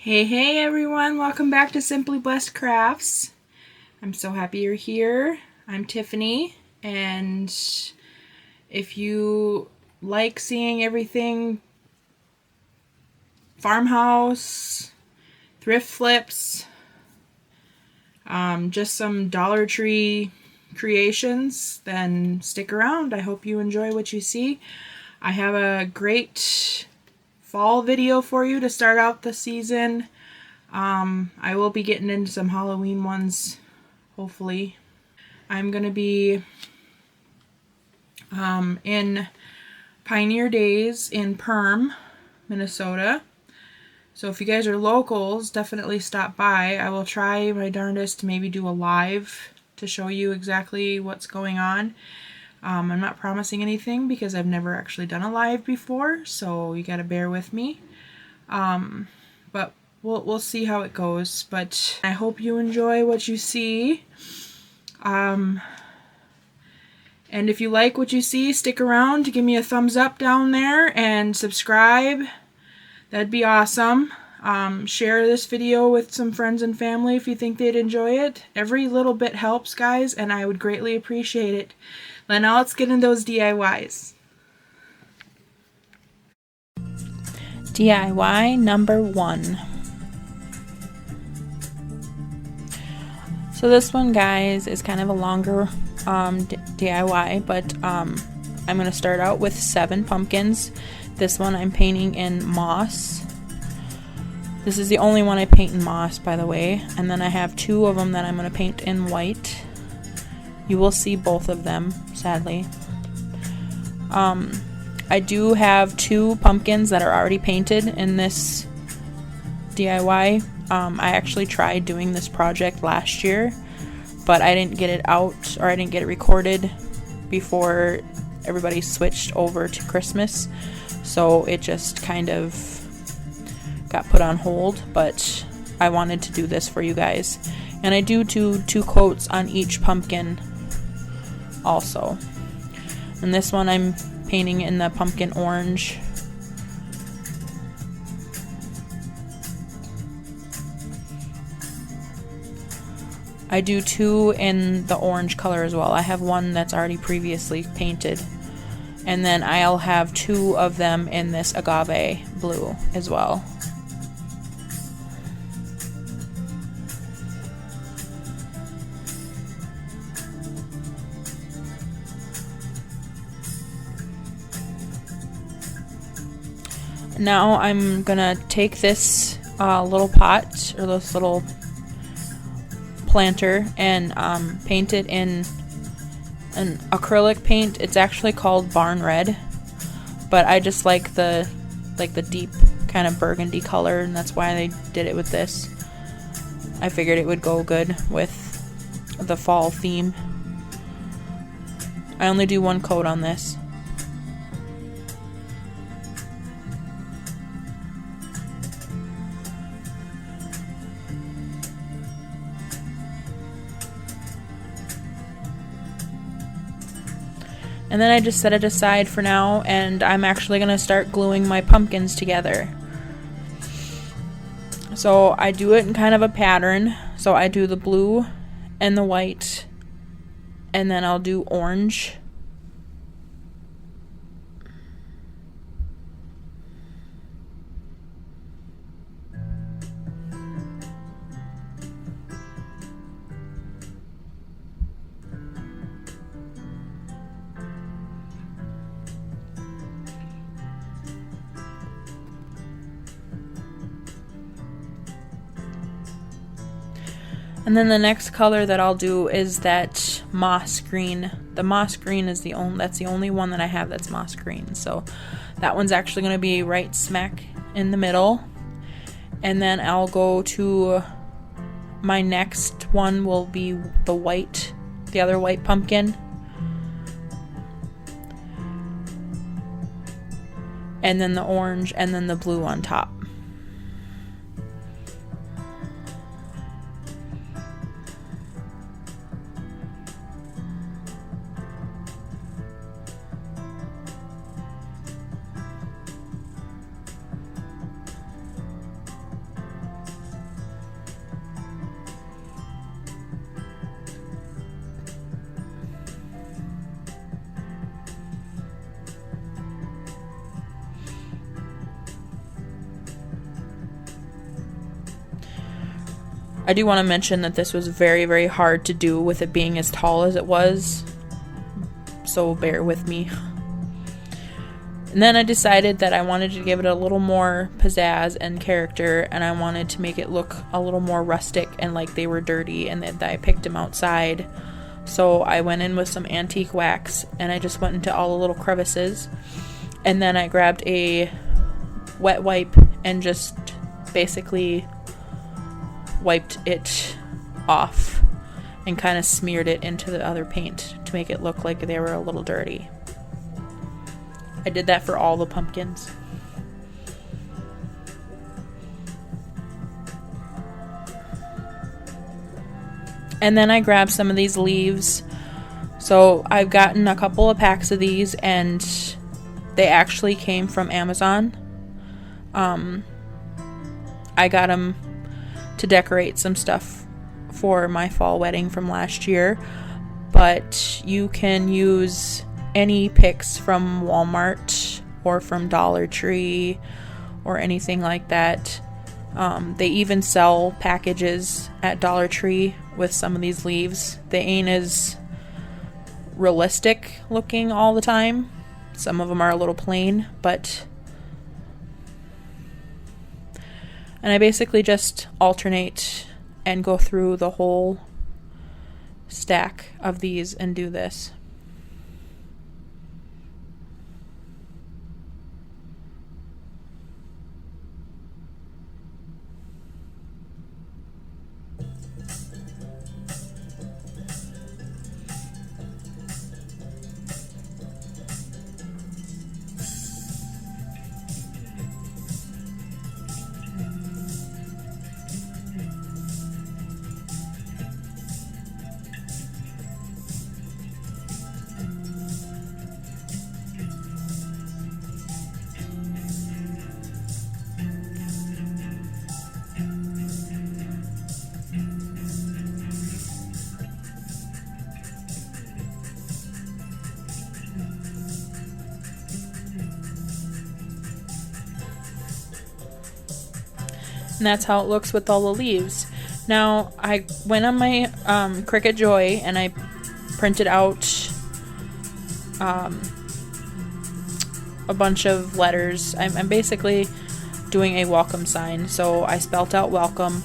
Hey everyone, welcome back to Simply Blessed Crafts. I'm so happy you're here. I'm Tiffany, and if you like seeing everything farmhouse, thrift flips, just some Dollar Tree creations, then stick around. I hope you enjoy what you see. I have a great fall video for you to start out the season. I will be getting into some Halloween ones, hopefully. I'm going to be in Pioneer Days in Perm, Minnesota. So if you guys are locals, definitely stop by. I will try my darndest to maybe do a live to show you exactly what's going on. I'm not promising anything because I've never actually done a live before, so you gotta bear with me. But we'll see how it goes. But I hope you enjoy what you see. And if you like what you see, stick around to give me a thumbs up down there and subscribe. That'd be awesome. Share this video with some friends and family if you think they'd enjoy it. Every little bit helps, guys, and I would greatly appreciate it. Now let's get into those DIYs. DIY number 1. So this one, guys, is kind of a longer DIY, but I'm going to start out with 7 pumpkins. This one I'm painting in moss. This is the only one I paint in moss, by the way. And then I have 2 of them that I'm going to paint in white. You will see both of them, sadly. I do have 2 pumpkins that are already painted in this DIY. I actually tried doing this project last year, but I didn't get it out, or I didn't get it recorded before everybody switched over to Christmas. So it just kind of got put on hold, but I wanted to do this for you guys. And I do 2 coats on each pumpkin also. And this one I'm painting in the pumpkin orange. I do 2 in the orange color as well. I have one that's already previously painted. And then I'll have 2 of them in this agave blue as well. Now I'm gonna take this little pot, or this little planter, and paint it in an acrylic paint. It's actually called Barn Red, but I just like the deep kind of burgundy color, and that's why they did it with this. I figured it would go good with the fall theme. I only do 1 coat on this. And then I just set it aside for now, and I'm actually going to start gluing my pumpkins together. So I do it in kind of a pattern. So I do the blue and the white, and then I'll do orange. And then the next color that I'll do is that moss green. The moss green is that's the only one that I have that's moss green. So that one's actually going to be right smack in the middle. And then I'll go to my next one will be the other white pumpkin. And then the orange, and then the blue on top. I do want to mention that this was very, very hard to do with it being as tall as it was, so bear with me. And then I decided that I wanted to give it a little more pizzazz and character, and I wanted to make it look a little more rustic and like they were dirty and that I picked them outside. So I went in with some antique wax and I just went into all the little crevices, and then I grabbed a wet wipe and just basically wiped it off and kind of smeared it into the other paint to make it look like they were a little dirty. I did that for all the pumpkins. And then I grabbed some of these leaves. So I've gotten a couple of packs of these, and they actually came from Amazon. I got them to decorate some stuff for my fall wedding from last year, but you can use any picks from Walmart or from Dollar Tree or anything like that. They even sell packages at Dollar Tree with some of these leaves. They ain't as realistic looking all the time. Some of them are a little plain, but... And I basically just alternate and go through the whole stack of these and do this. And that's how it looks with all the leaves. Now, I went on my Cricut Joy and I printed out a bunch of letters. I'm basically doing a welcome sign. So I spelt out welcome.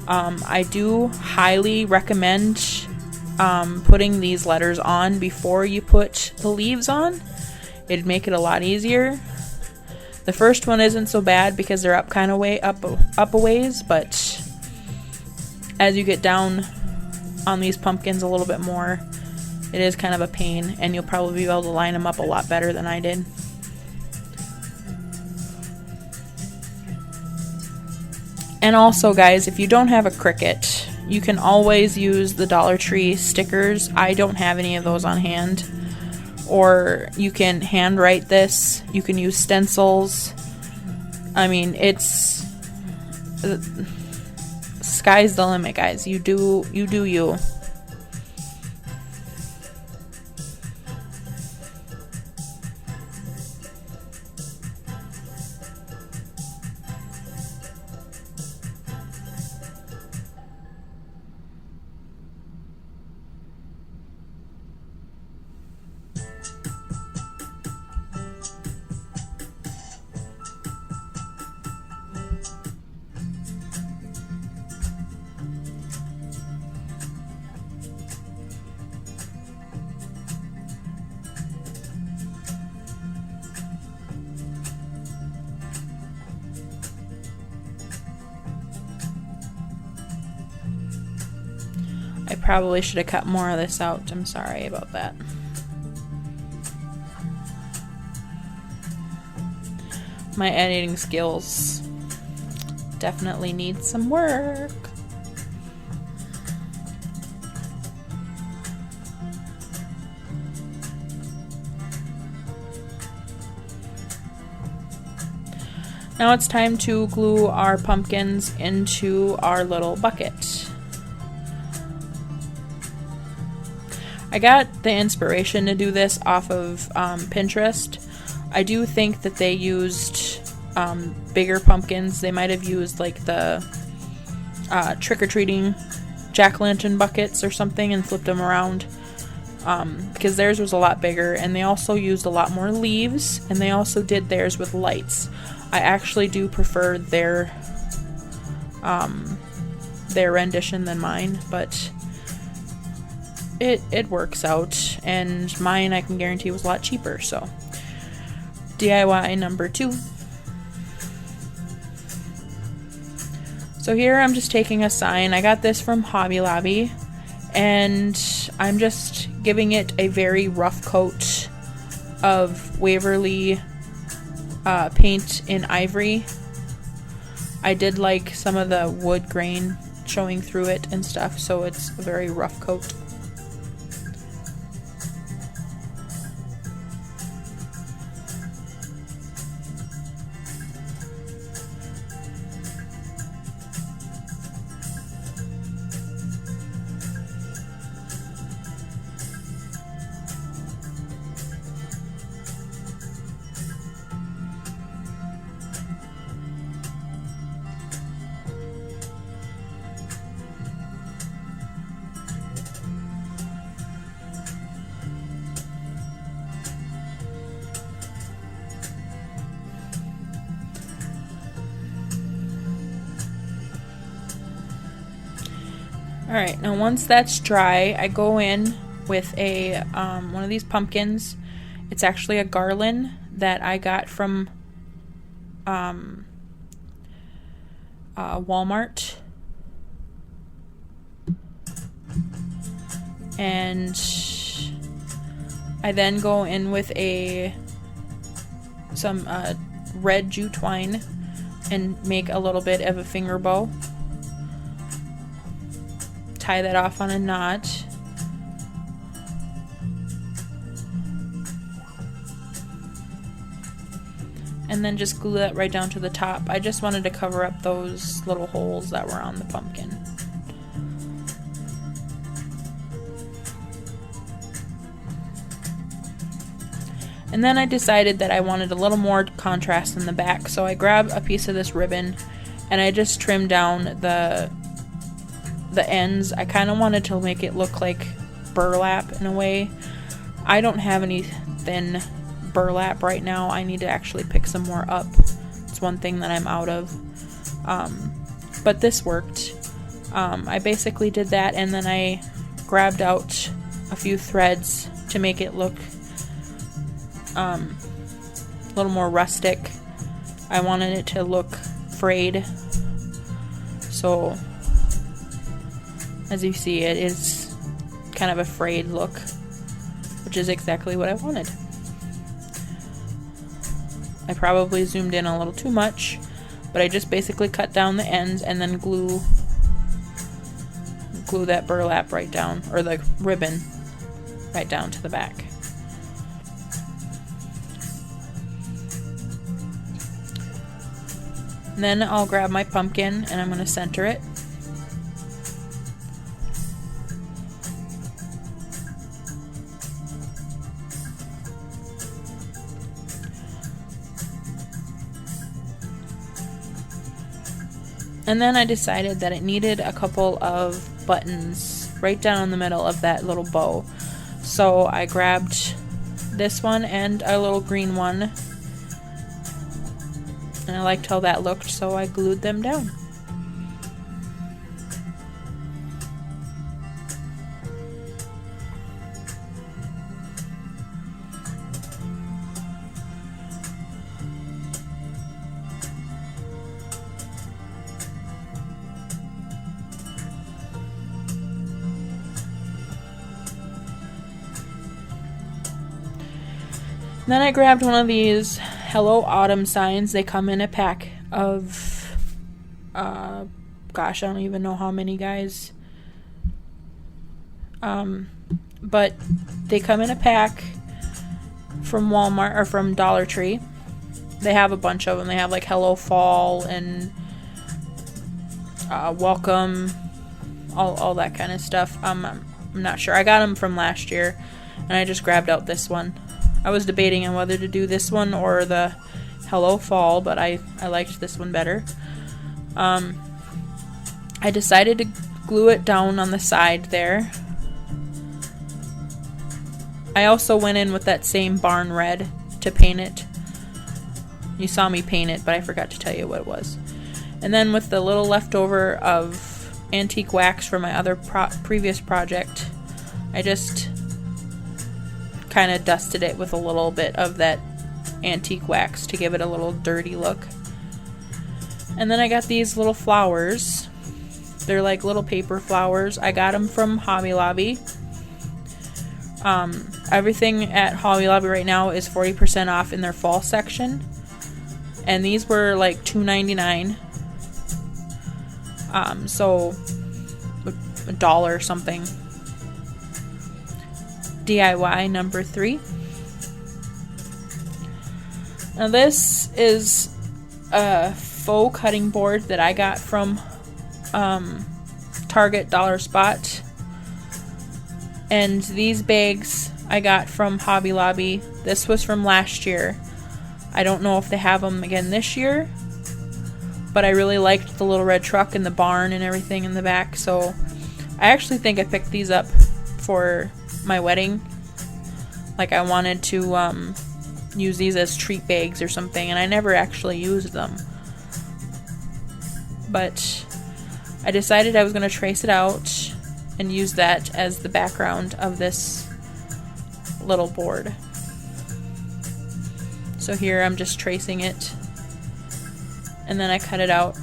I do highly recommend putting these letters on before you put the leaves on. It'd make it a lot easier. The first one isn't so bad because they're up kind of way up a ways, but as you get down on these pumpkins a little bit more, it is kind of a pain, and you'll probably be able to line them up a lot better than I did. And also, guys, if you don't have a Cricut, you can always use the Dollar Tree stickers. I don't have any of those on hand. Or you can handwrite this. You can use stencils. I mean, it's... sky's the limit, guys. You do you. I probably should have cut more of this out. I'm sorry about that. My editing skills definitely need some work. Now it's time to glue our pumpkins into our little bucket. I got the inspiration to do this off of Pinterest. I do think that they used bigger pumpkins. They might have used like the trick-or-treating jack-o'-lantern buckets or something and flipped them around. Because theirs was a lot bigger, and they also used a lot more leaves, and they also did theirs with lights. I actually do prefer their rendition than mine, but it works out, and mine I can guarantee was a lot cheaper. So DIY number 2. So here I'm just taking a sign. I got this from Hobby Lobby, and I'm just giving it a very rough coat of Waverly paint in ivory. I did like some of the wood grain showing through it and stuff, so it's a very rough coat. Alright, now once that's dry, I go in with a one of these pumpkins. It's actually a garland that I got from Walmart. And I then go in with some red jute twine and make a little bit of a finger bow. Tie that off on a knot. And then just glue that right down to the top. I just wanted to cover up those little holes that were on the pumpkin. And then I decided that I wanted a little more contrast in the back, so I grabbed a piece of this ribbon and I just trimmed down the ends. I kind of wanted to make it look like burlap in a way. I don't have any thin burlap right now. I need to actually pick some more up. It's one thing that I'm out of. But this worked. I basically did that, and then I grabbed out a few threads to make it look a little more rustic. I wanted it to look frayed. So as you see, it is kind of a frayed look, which is exactly what I wanted. I probably zoomed in a little too much, but I just basically cut down the ends and then glue that burlap right down, or the ribbon right down to the back. And then I'll grab my pumpkin and I'm going to center it. And then I decided that it needed a couple of buttons right down in the middle of that little bow. So I grabbed this one and a little green one. And I liked how that looked, so I glued them down. Then I grabbed one of these Hello Autumn signs. They come in a pack of, gosh, I don't even know how many, guys. But they come in a pack from Walmart, or from Dollar Tree. They have a bunch of them. They have like Hello Fall and Welcome, all that kind of stuff. I'm not sure. I got them from last year, and I just grabbed out this one. I was debating on whether to do this one or the Hello Fall, but I liked this one better. I I decided to glue it down on the side there. I also went in with that same barn red to paint it. You saw me paint it, but I forgot to tell you what it was. And then with the little leftover of antique wax from my other previous project, I just kind of dusted it with a little bit of that antique wax to give it a little dirty look. And then I got these little flowers. They're like little paper flowers. I got them from Hobby Lobby. Everything at Hobby Lobby right now is 40% off in their fall section. And these were like $2.99. So $1 something. DIY number 3. Now this is a faux cutting board that I got from Target Dollar Spot. And these bags I got from Hobby Lobby. This was from last year. I don't know if they have them again this year, but I really liked the little red truck and the barn and everything in the back, so I actually think I picked these up for my wedding. Like, I wanted to use these as treat bags or something, and I never actually used them. But I decided I was going to trace it out and use that as the background of this little board. So here I'm just tracing it, and then I cut it out.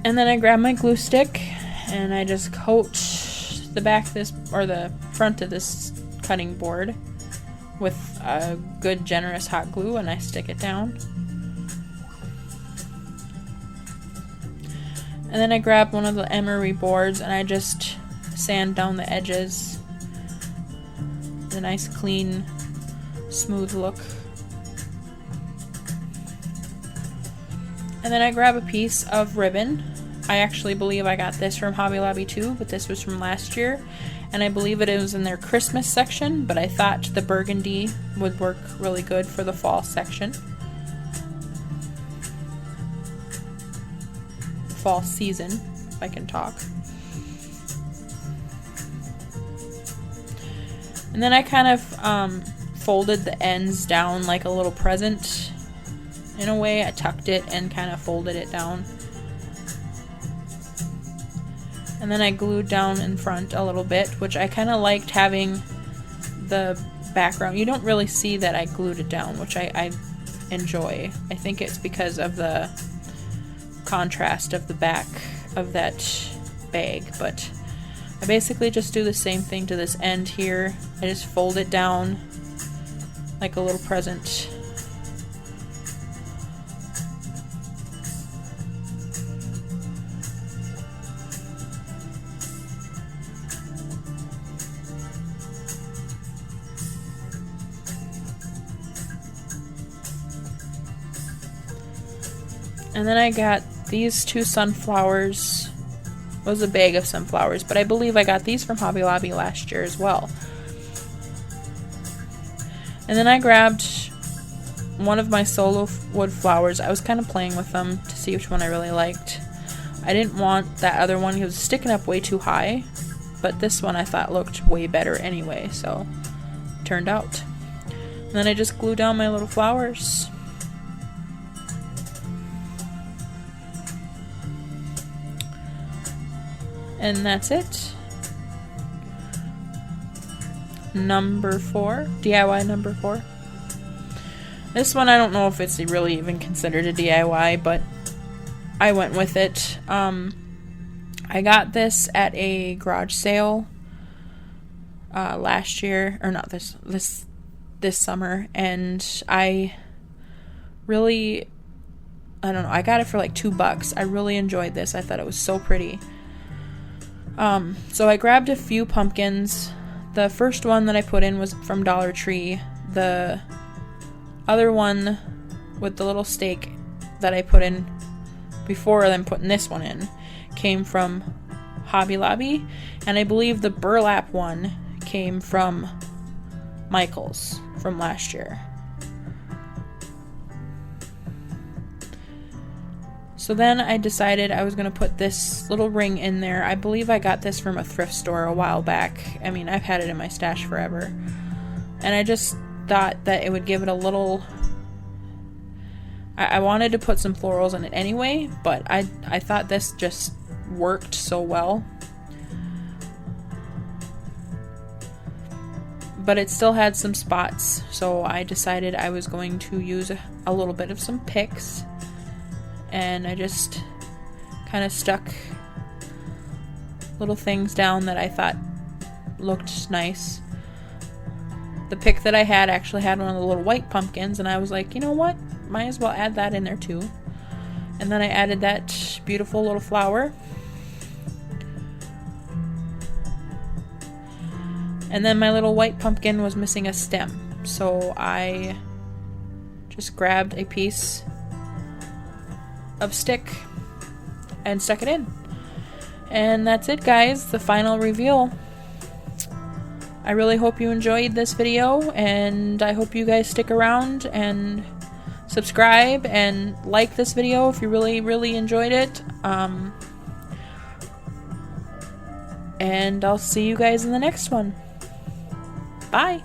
And then I grab my glue stick and I just coat the back of this, or the front of this cutting board with a good generous hot glue, and I stick it down. And then I grab one of the emery boards and I just sand down the edges. A nice clean, smooth look. And then I grab a piece of ribbon. I actually believe I got this from Hobby Lobby too, but this was from last year. And I believe it was in their Christmas section, but I thought the burgundy would work really good for the fall section. Fall season, if I can talk. And then I kind of folded the ends down like a little present. In a way, I tucked it and kind of folded it down. And then I glued down in front a little bit, which I kind of liked having the background. You don't really see that I glued it down, which I enjoy. I think it's because of the contrast of the back of that bag, but I basically just do the same thing to this end here. I just fold it down like a little present. And then I got these 2 sunflowers. It was a bag of sunflowers, but I believe I got these from Hobby Lobby last year as well. And then I grabbed one of my solo wood flowers. I was kind of playing with them to see which one I really liked. I didn't want that other one. He was sticking up way too high, but this one I thought looked way better anyway, so it turned out. And then I just glue down my little flowers. And that's it. Number 4. DIY number 4. This one I don't know if it's really even considered a DIY, but I went with it. I got this at a garage sale last year, or not this summer, and I don't know, I got it for like $2. I really enjoyed this. I thought it was so pretty. So I grabbed a few pumpkins The first one that I put in was from Dollar Tree. The other one with the little stake that I put in before then putting this one in came from Hobby Lobby, and I believe the burlap one came from Michael's from last year. So then I decided I was going to put this little ring in there. I believe I got this from a thrift store a while back. I mean, I've had it in my stash forever. And I just thought that it would give it a little... I wanted to put some florals in it anyway, but I thought this just worked so well. But it still had some spots, so I decided I was going to use a little bit of some picks. And I just kind of stuck little things down that I thought looked nice. The pick that I had actually had one of the little white pumpkins, and I was like, you know what? Might as well add that in there too. And then I added that beautiful little flower. And then my little white pumpkin was missing a stem, so I just grabbed a piece of stick and stuck it in. And that's it, guys, the final reveal. I really hope you enjoyed this video, and I hope you guys stick around and subscribe and like this video if you really enjoyed it. And I'll see you guys in the next one. Bye!